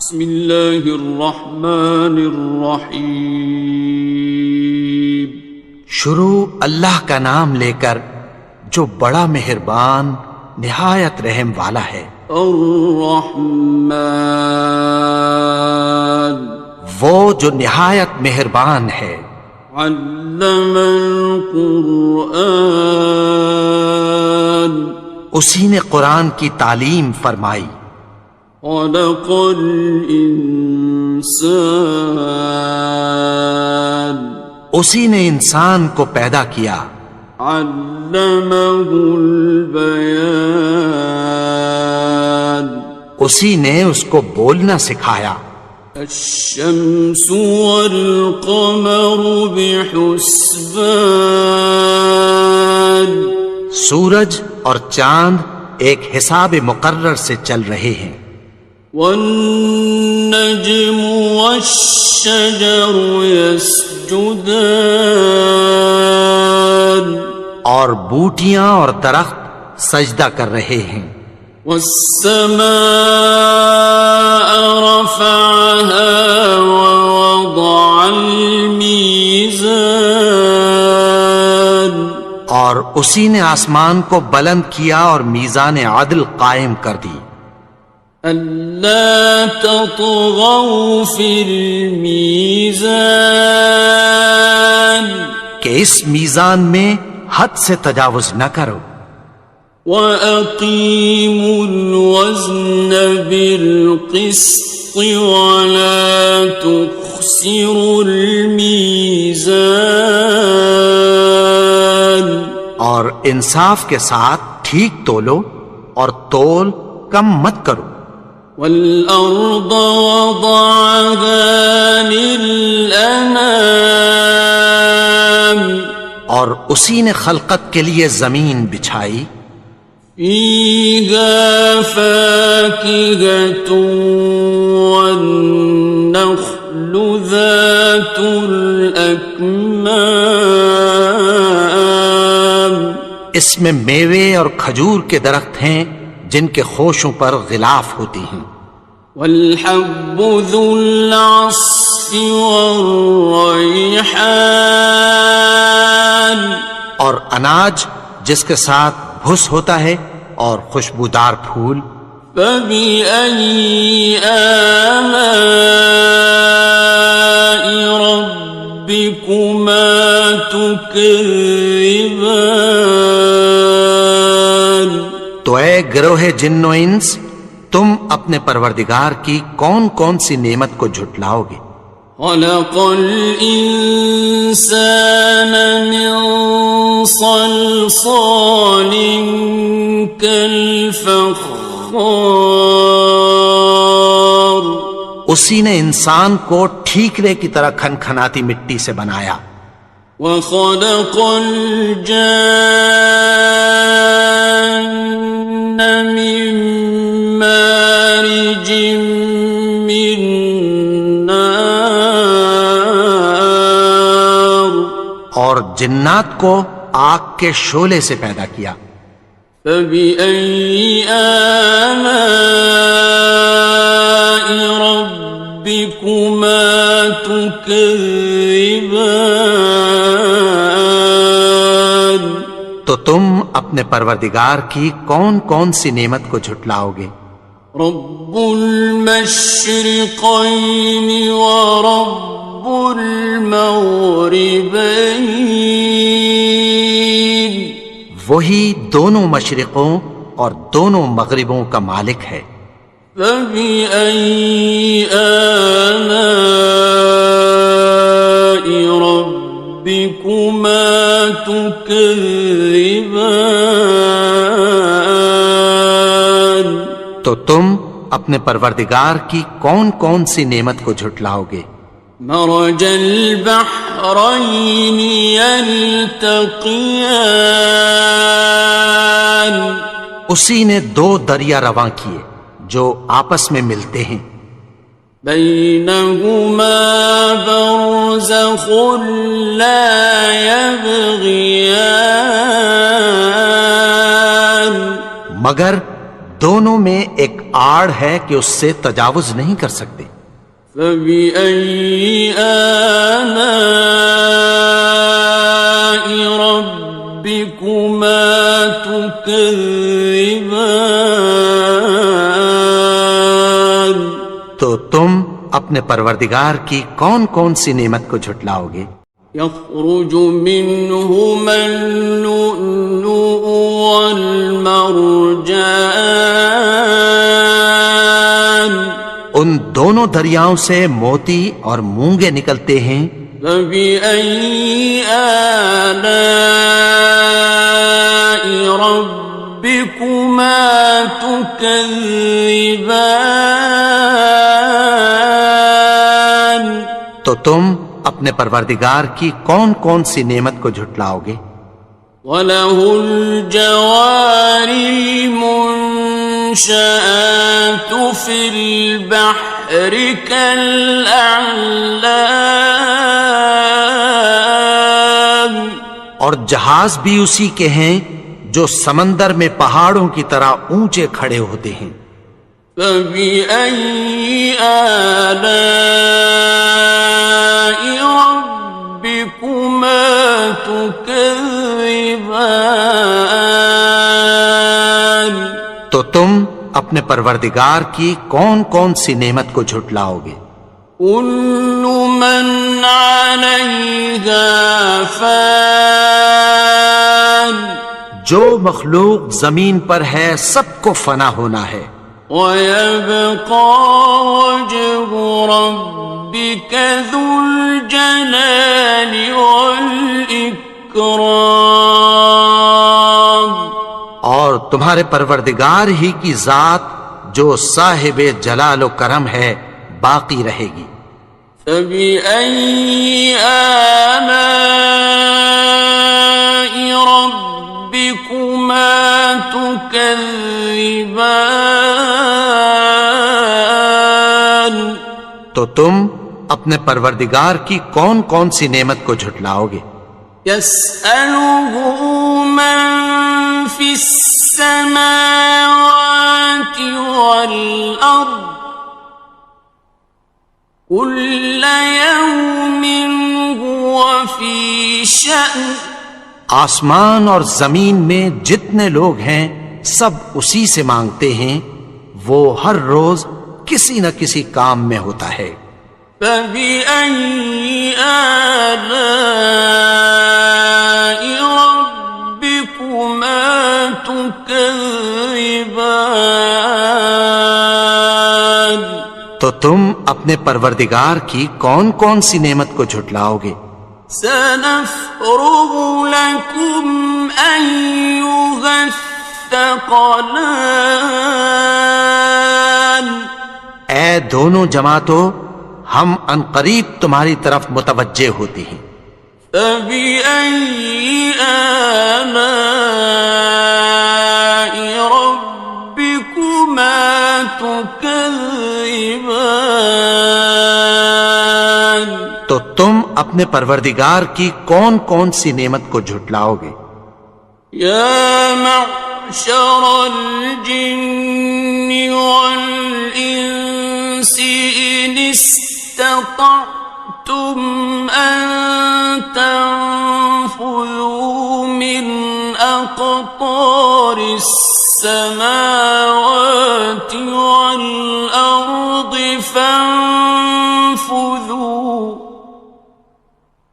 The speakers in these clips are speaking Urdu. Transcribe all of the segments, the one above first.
بسم اللہ الرحمن الرحیم. شروع اللہ کا نام لے کر جو بڑا مہربان نہایت رحم والا ہے. الرحمن وہ جو نہایت مہربان ہے. علم القرآن اسی نے قرآن کی تعلیم فرمائی. خلق الانسان اسی نے انسان کو پیدا کیا. علمہ البیان اسی نے اس کو بولنا سکھایا. الشمس والقمر بحسبان سورج اور چاند ایک حساب مقرر سے چل رہے ہیں. والنجم والشجر يسجدان اور بوٹیاں اور درخت سجدہ کر رہے ہیں. والسماء رفعها ووضع الميزان اور اسی نے آسمان کو بلند کیا اور میزان عدل قائم کر دی. ألا تطغوا في الميزان کہ اس میزان میں حد سے تجاوز نہ کرو. وَأَقِيمُوا الْوَزْنَ بِالْقِسْطِ وَلَا تُخْسِرُوا الْمِيزَانَ اور انصاف کے ساتھ ٹھیک تولو اور تول کم مت کرو. وَالْأَرْضَ وَضَعَهَا لِلْأَنَامِ اور اسی نے خلقت کے لیے زمین بچھائی. فِيهَا فَاكِهَةٌ وَالنَّخْلُ ذَاتُ الْأَكْمَامِ اس میں میوے اور کھجور کے درخت ہیں جن کے خوشوں پر غلاف ہوتی ہیں. وَالْحَبُّ ذُو الْعَصْفِ وَالرَّيْحَانِ اور اناج جس کے ساتھ بھس ہوتا ہے اور خوشبودار پھول. فَبِأَيِّ آلَاءِ رَبِّكُمَا تُكَذِّبَانِ تو اے گروہ جن و انس تم اپنے پروردگار کی کون کون سی نعمت کو جھٹلاؤ گے. خَلَقَ الْإِنسَانَ مِنْ صَلْصَالٍ كَالْفَخَّارِ اسی نے انسان کو ٹھیکرے کی طرح کھنکھناتی مٹی سے بنایا. وَخَلَقَ الْجَانَّ مِن مَّارِجٍ مِّن نَّارٍ اور جنات کو آگ کے شعلے سے پیدا کیا. فَبِأَيِّ آلَاءِ رَبِّكُمَا تُكَذِّبَانِ تو تم اپنے پروردگار کی کون کون سی نعمت کو جھٹلاؤ گے. رب المشرقین ورب المغربین وہی دونوں مشرقوں اور دونوں مغربوں کا مالک ہے. فَبِأَيِّ آلَاءِ رَبِّكُمَا تُكَذِّبَانِ تو تم اپنے پروردگار کی کون کون سی نعمت کو جھٹلاؤ گے. مرج البحرین یلتقیان اسی نے دو دریا رواں کیے جو آپس میں ملتے ہیں. بینہما برزخ لا یبغیان مگر دونوں میں ایک آڑ ہے کہ اس سے تجاوز نہیں کر سکتے۔ فبأي آلاء ربكما تكذبان؟ تو تم اپنے پروردگار کی کون کون سی نعمت کو جھٹلاؤ گے؟ يخرج منهما اللؤلؤ والمرجان، ان دونوں دریاؤں سے موتی اور مونگے نکلتے ہیں۔ فبأي آلاء ربكما تكذبان؟ تو تم اپنے پروردگار کی کون کون سی نعمت کو جھٹلاؤ گے؟ وَلَهُ الْجَوَارِ الْمُنشَآتُ فِي الْبَحْرِ كَالْأَعْلَامِ، اور جہاز بھی اسی کے ہیں جو سمندر میں پہاڑوں کی طرح اونچے کھڑے ہوتے ہیں۔ فَبِأَيِّ آلَاءِ رَبِّكُمَا تُكَذِّبَانِ؟ تو تم اپنے پروردگار کی کون کون سی نعمت کو جھٹلاؤ گے؟ كُلُّ مَنْ عَلَيْهَا فَانٍ، جو مخلوق زمین پر ہے سب کو فنا ہونا ہے۔ وَيَبْقَى وَجْهُ رَبِّكَ ذُو الْجَلَالِ وَالْإِكْرَامِ، اور تمہارے پروردگار ہی کی ذات جو صاحب جلال و کرم ہے باقی رہے گی۔ فَبِأَيِّ آلَاءِ رَبِّكُمَا تُكَذِّبَانِ؟ تو تم اپنے پروردگار کی کون کون سی نعمت کو جھٹلاؤ گے؟ يَسْأَلُهُ مَن فِي السَّمَاوَاتِ وَالْأَرْضِ كُلَّ يَوْمٍ هُوَ فِي شَأْنٍ، آسمان اور زمین میں جتنے لوگ ہیں سب اسی سے مانگتے ہیں، وہ ہر روز کسی نہ کسی کام میں ہوتا ہے۔ فَبِأَيِّ آلَاءِ رَبِّكُمَا تُكَذِّبَانِ؟ تو تم اپنے پروردگار کی کون کون سی نعمت کو جھٹلاؤ گے؟ سَنَفْرُغُ لَكُمْ أَيُّهَ الثَّقَلَانِ، اے دونوں جماعتوں، ہم عنقریب تمہاری طرف متوجہ ہوتے ہیں۔ فَبِأَيِّ آلَاءِ رَبِّكُمَا تُكَذِّبَانِ؟ تو تم اپنے پروردگار کی کون کون سی نعمت کو جھٹلاؤ گے؟ يَا مَعْشَرَ الْجِنِّ وَالْإِنسِ إِنِ اسْتَطَعْتُمْ أَن تَنفُذُوا مِنْ أَقْطَارِ السَّمَاوَاتِ وَالْأَرْضِ فَانفُذُوا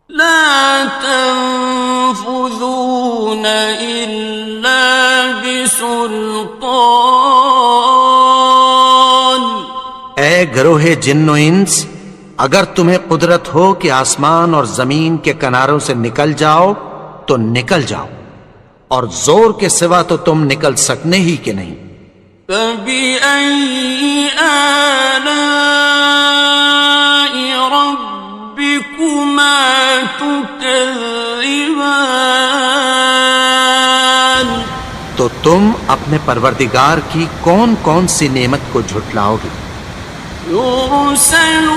لَا تَنفُذُونَ إِلَّا بِسُلْطَانٍ۔ اے گروہ جن و انس، اگر تمہیں قدرت ہو کہ آسمان اور زمین کے کناروں سے نکل جاؤ تو نکل جاؤ، اور زور کے سوا تو تم نکل سکنے ہی کہ نہیں۔ فَبِأَيِّ آلَاءِ رَبِّكُمَا تُكَذِّبَانِ؟ تو تم اپنے پروردگار کی کون کون سی نعمت کو جھٹلاؤ گے؟ يُرْسَلُ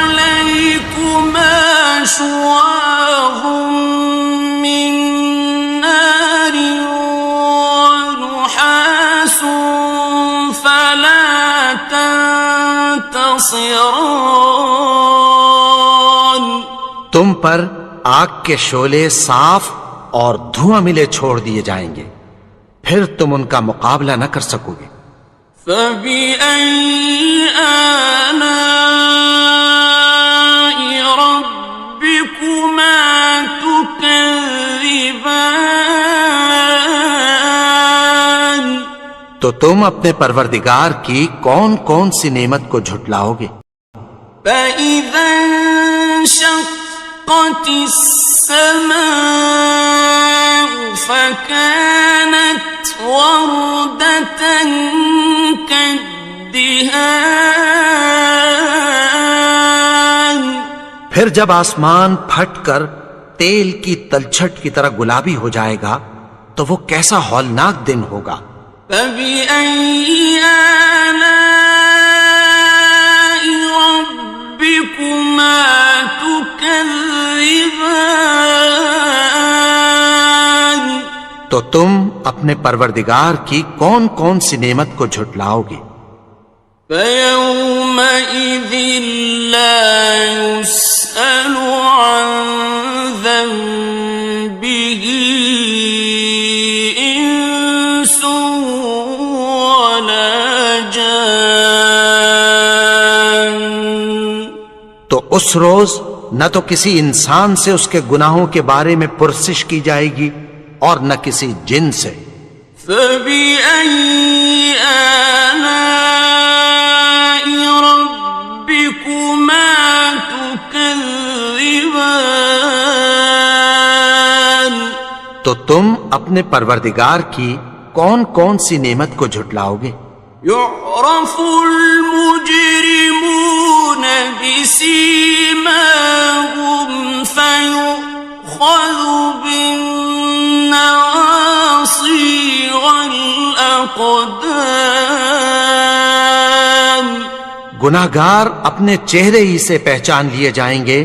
عَلَيْكُمَا شُوَاظٌ مِّن نَّارٍ وَنُحَاسٌ فَلَا خِصِرَانٍ تم پر آگ کے شعلے صاف اور دھواں ملے چھوڑ دیے جائیں گے، پھر تم ان کا مقابلہ نہ کر سکو گے۔ فَبِأَيِّ آلَاءِ رَبِّكُمَا تُكَذِّبَانِ تو تم اپنے پروردگار کی کون کون سی نعمت کو جھٹلاؤ گے؟ فَإِذَا انشَقَّتِ السَّمَاءُ فَكَانَتْ وَرْدَةً كَالدِّهَانِ پھر جب آسمان پھٹ کر تیل کی تلچھٹ کی طرح گلابی ہو جائے گا تو وہ کیسا ہولناک دن ہوگا۔ فَبِأَيِّ آلَاءِ رَبِّكُمَا تُكَذِّبَانِ تو تم اپنے پروردگار کی کون کون سی نعمت کو جھٹلاؤ گے؟ فَيَوْمَئِذٍ لَا يُسْأَلُ عَنْ ذَنبِهِ إِنسٌ وَلَا جَانٌ تو اس روز نہ تو کسی انسان سے اس کے گناہوں کے بارے میں پرسش کی جائے گی اور نہ کسی جن سے۔ فَبِأَيِّ آلَاءِ رَبِّكُمَا تُكَذِّبَانِ تو تم اپنے پروردگار کی کون کون سی نعمت کو جھٹلاؤ گے؟ يُعْرَفُ الْمُجْرِمُونَ بِسِيمَاهُمْ فَيُؤْخَذُ بِالنَّوَاصِي وَالْأَقْدَامِ گناہگار اپنے چہرے ہی سے پہچان لیے جائیں گے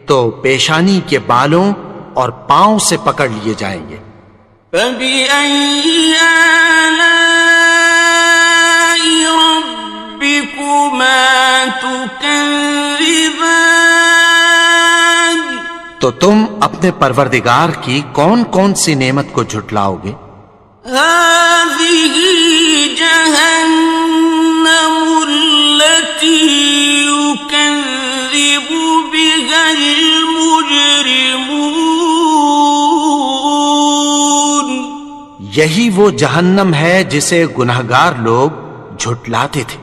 تو پیشانی کے بالوں اور پاؤں سے پکڑ لیے جائیں گے۔ فَبِأَيِّ آلَاءِ رَبِّكُمَا تُكَذِّبَانِ تو تم اپنے پروردگار کی کون کون سی نعمت کو جھٹلاؤ گے؟ هَذِهِ جَهَنَّمُ الَّتِي يُكَذِّبُ بِهَا الْمُجْرِمُونَ یہی وہ جہنم ہے جسے گناہگار لوگ جھٹلاتے تھے۔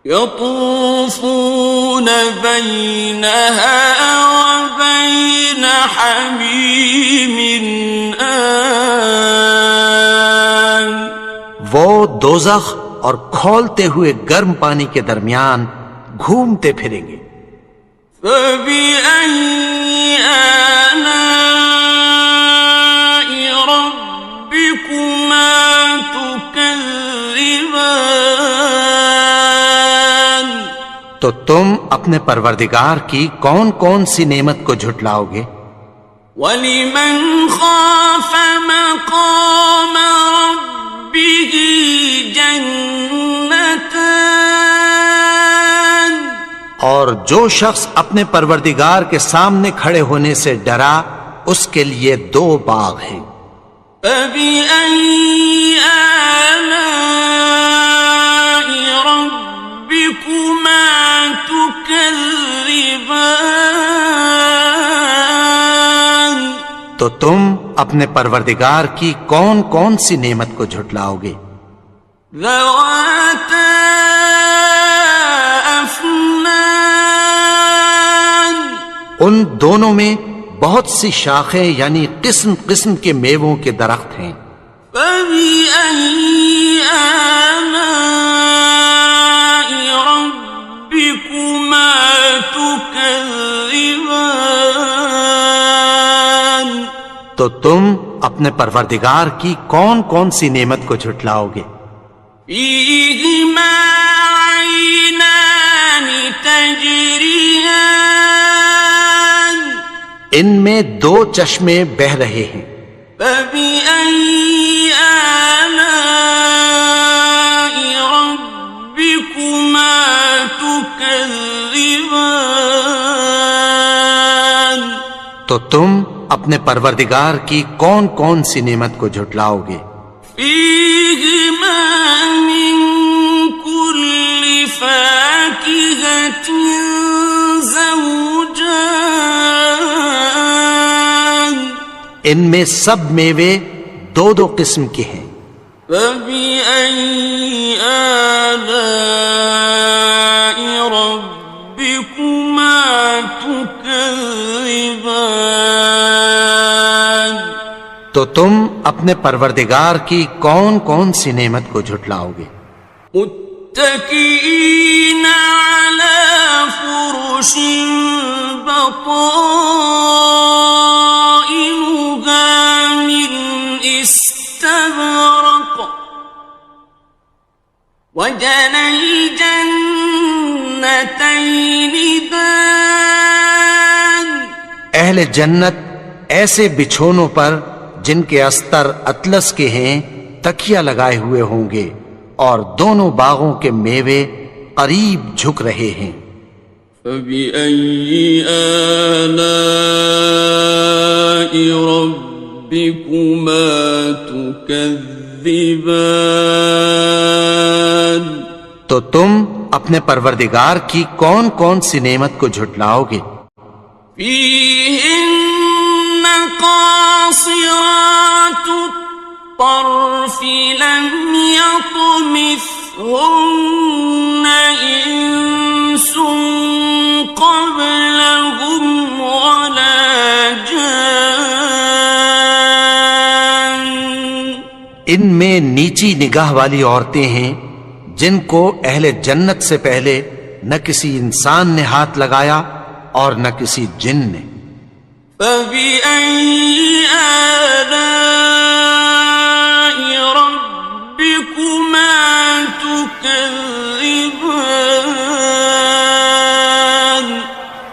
يَطُوفُونَ بَيْنَهَا وَبَيْنَ حَمِيمٍ آنٍ وہ دوزخ اور کھولتے ہوئے گرم پانی کے درمیان گھومتے پھریں گے۔ فَبِأَيِّ آلَاءِ رَبِّكُمَا تُكَذِّبَانِ تو تم اپنے پروردگار کی کون کون سی نعمت کو جھٹلاؤ گے؟ وَلِمَنْ خَافَ مَقَامَ رَبِّهِ جَنَّتَانِ اور جو شخص اپنے پروردگار کے سامنے کھڑے ہونے سے ڈرا اس کے لیے دو باغ ہیں۔ فَبِأَيِّ آلَاءِ رَبِّكُمَا تُكَذِّبَانِ تو تم اپنے پروردگار کی کون کون سی نعمت کو جھٹلاؤ گے؟ ذَوَاتَا أَفْنَانٍ ان دونوں میں بہت سی شاخیں یعنی قسم قسم کے میووں کے درخت ہیں۔ فَبِأَيِّ آلَاءِ رَبِّكُمَا تُكَذِّبَانِ تو تم اپنے پروردگار کی کون کون سی نعمت کو جھٹلاؤ گے؟ فِيهِمَا عَيْنَانِ تَجْرِيَانِ ان میں دو چشمے بہہ رہے ہیں۔ فَبِأَيِّ آلَاءِ رَبِّكُمَا تُكَذِّبَانِ تكذبان تو تم اپنے پروردگار کی کون کون سی نعمت کو جھٹلاؤ گے؟ فيهما من كل فاكهة زوجان ان میں سب میوے دو دو قسم کے ہیں۔ فبأي آلاء ربكما تكذبان تو تم اپنے پروردگار کی کون کون سی نعمت کو جھٹلاؤ گے؟ متكئين على فرش بطائنها من استبرق وجنى الجنتين دان اہل جنت ایسے بچھونوں پر جن کے استر اطلس کے ہیں تکیہ لگائے ہوئے ہوں گے، اور دونوں باغوں کے میوے قریب جھک رہے ہیں۔ فبأي آلاء ربكما تكذبان تو تم اپنے پروردگار کی کون کون سی نعمت کو جھٹلاؤ گے؟ فيهن قاصرات الطرف لم يطمثهن إنس قبلهم ولا جان ان میں نیچی نگاہ والی عورتیں ہیں جن کو اہل جنت سے پہلے نہ کسی انسان نے ہاتھ لگایا اور نہ کسی جن نے۔ فبأي آلاء ربكما تكذبان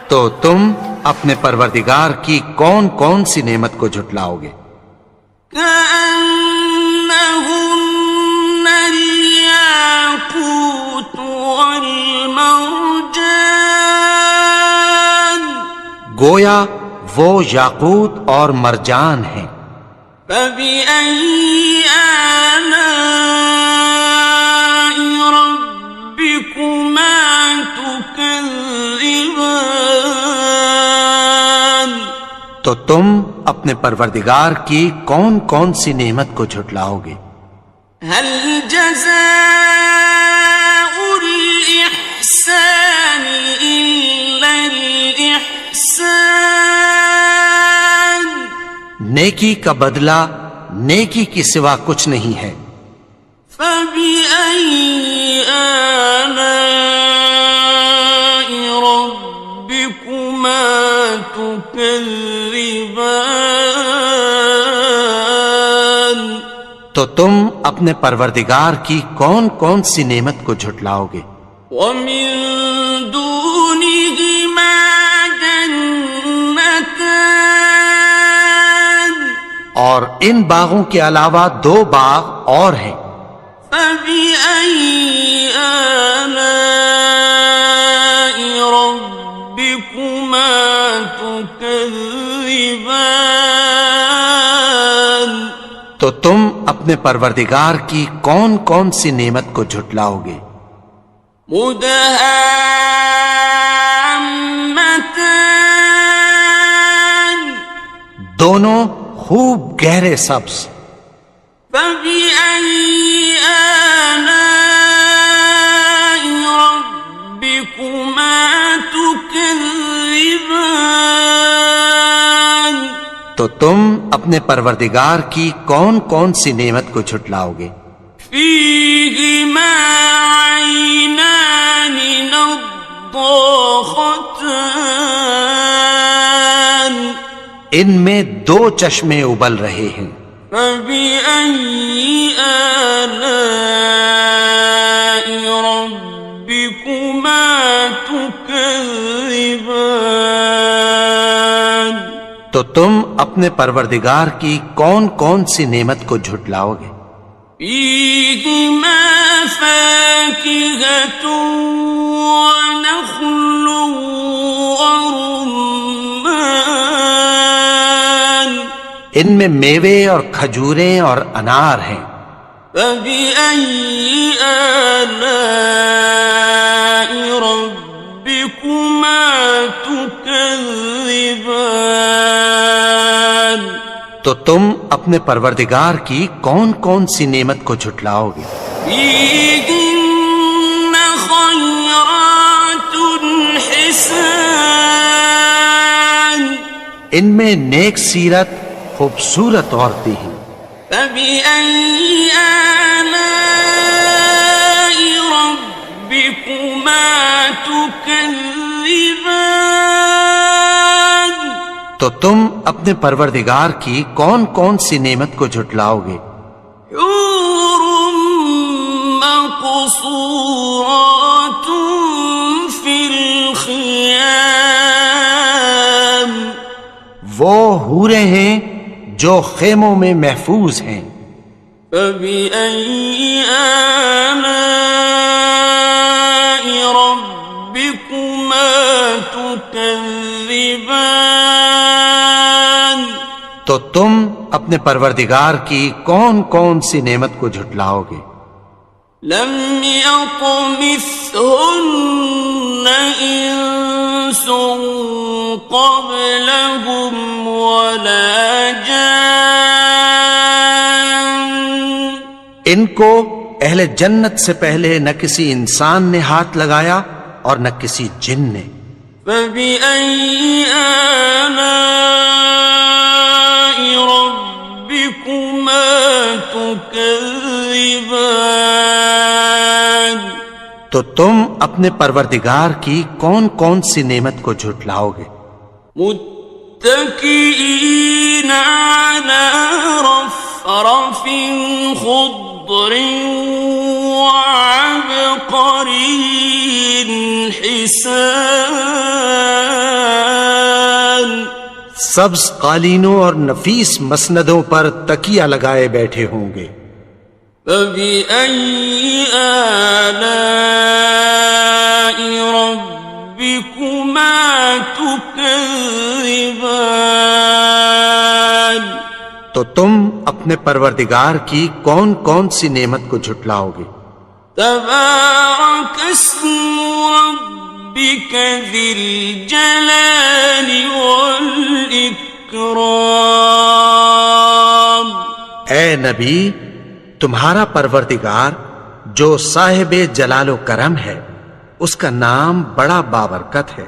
تو تم اپنے پروردگار کی کون کون سی نعمت کو جھٹلاؤ گے؟ كأنهن الياقوت والمرجان گویا وہ یاقوت اور مرجان ہیں۔ فبأي آلاء ربكما تكذبان تو تم اپنے پروردگار کی کون کون سی نعمت کو جھٹلاؤ گے؟ هل جزاء الإحسان إلا الإحسان نیکی کا بدلہ نیکی کی سوا کچھ نہیں ہے۔ فبأي آلاء ربكما تكذبان تو تم اپنے پروردگار کی کون کون سی نعمت کو جھٹلاؤ گے؟ ومن دونهما جنتان اور ان باغوں کے علاوہ دو باغ اور ہیں۔ فبأي آلاء ربكما تكذبان تو تم اپنے پروردگار کی کون کون سی نعمت کو جھٹلاؤ گے؟ مدهامتان دونوں خوب گہرے سبز۔ فبأي آلاء ربكما تكذبان تو تم اپنے پروردگار کی کون کون سی نعمت کو جھٹلاؤ گے؟ فيهما عينان نضاختان ان میں دو چشمے ابل رہے ہیں۔ فبأي آلاء ربكما تكذبان تو تم اپنے پروردگار کی کون کون سی نعمت کو جھٹلاؤ گے؟ فيهما فاكهة ونخل ورمان ان میں میوے اور کھجوریں اور انار ہیں. فبأي آلاء ربكما تكذبان تو تم اپنے پروردگار کی کون کون سی نعمت کو جھٹلاؤ گے؟ فيهن خيرات حسان ان میں نیک سیرت خوبصورت عورتیں ہیں. فبأي آلاء ربكما تكذبان تو تم اپنے پروردگار کی کون کون سی نعمت کو جھٹلاؤ گے؟ حور مقصورات في الخيام وہ حوریں ہیں جو خیموں میں محفوظ ہیں. فبأي آلاء ربكما تكذبان تو تم اپنے پروردگار کی کون کون سی نعمت کو جھٹلاؤ گے؟ لم يطمثهن إنس قبلهم ولا جان ان کو اہل جنت سے پہلے نہ کسی انسان نے ہاتھ لگایا اور نہ کسی جن نے. فبأي آلاء ربكما تكذبان تو تم اپنے پروردگار کی کون کون سی نعمت کو جھٹلاؤ گے؟ متكئين على رفرف خضر وعبقري حسان سبز قالینوں اور نفیس مسندوں پر تکیہ لگائے بیٹھے ہوں گے. فبأي آلاء ربكما تكذبان تو تم اپنے پروردگار کی کون کون سی نعمت کو جھٹلاؤ گے؟ تبارك اسم ربك ذي الجلال والإكرام اے نبی، تمہارا پروردگار جو صاحب جلال و کرم ہے، اس کا نام بڑا بابرکت ہے.